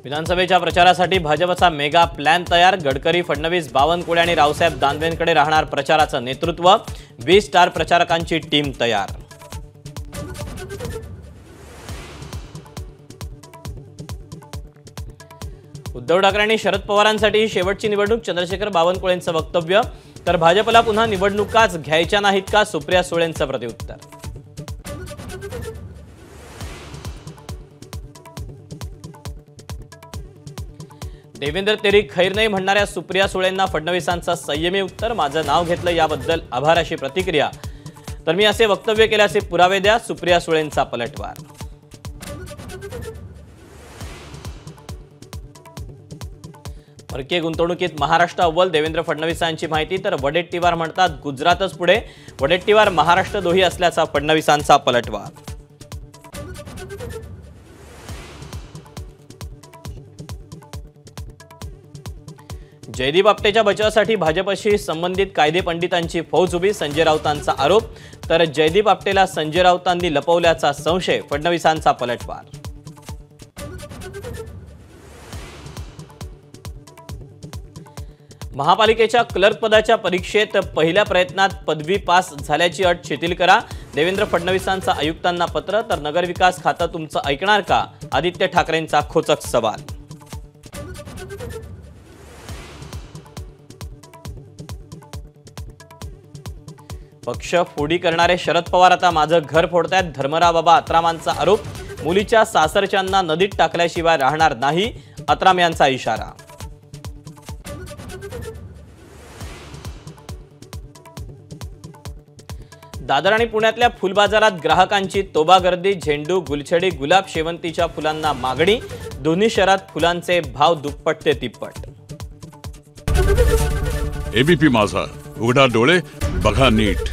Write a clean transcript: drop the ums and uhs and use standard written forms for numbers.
विधानसभेच्या प्रचारासाठी भाजपचा मेगा प्लॅन तयार। गडकरी, फडणवीस, बावनकुळे आणि रावसाहेब दानवेंकडे राहणार प्रचाराचं नेतृत्व। 20 स्टार प्रचारकांची टीम तयार। उद्धव ठाकरेंनी शरद पवारांसाठी शेवटची निवडणूक। चंद्रशेखर बावनकुळेंचं वक्तव्य। तर भाजपला पुन्हा निवडणुकाच घ्यायच्या नाहीत का, सुप्रिया सुळेंचं प्रत्युत्तर। देवेंद्र तेरी खैर नाही म्हणणाऱ्या सुप्रिया सुळेंना फडणवीसांचं संयमी उत्तर। माझं नाव घेतलं याबद्दल आभार अशी प्रतिक्रिया। तर मी असे वक्तव्य केल्याचे पुरावे द्या, सुप्रिया सुळेंचा पलटवार। परकीय गुंतवणुकीत महाराष्ट्र अव्वल, देवेंद्र फडणवीसांची माहिती। तर वडेट्टीवार म्हणतात गुजरातच पुढे, वडेट्टीवार महाराष्ट्र दोही असल्याचा फडणवीसांचा पलटवार। जयदीप आपटेच्या बचावासाठी भाजपशी संबंधित कायदे पंडितांची फौज उभी, संजय राऊतांचा आरोप। तर जयदीप आपटेला संजय राऊतांनी लपवल्याचा संशय, फडणवीसांचा पलटवार। महापालिकेच्या क्लर्क पदाच्या परीक्षेत पहिल्या प्रयत्नात पदवी पास झाल्याची अट शिथिल करा, देवेंद्र फडणवीसांचा आयुक्तांना पत्र। तर नगरविकास खातं तुमचं ऐकणार का, आदित्य ठाकरेंचा खोचक सवाल। पक्ष फोडी करणारे शरद पवार आता माझं घर फोडतायत, धर्मराव बाबा अत्रामांचा आरोप। मुलीच्या सासरच्यांना नदीत टाकल्याशिवाय राहणार नाही, अत्राम यांचा इशारा। दादर आणि पुण्यातल्या फुलबाजारात ग्राहकांची तोबा गर्दी, झेंडू, गुलछडी, गुलाब, शेवंतीच्या फुलांना मागणी। दोन्ही शहरात फुलांचे भाव दुप्पट ते तिप्पट। एबीपी माझा, उघडा डोळे बघा नीट।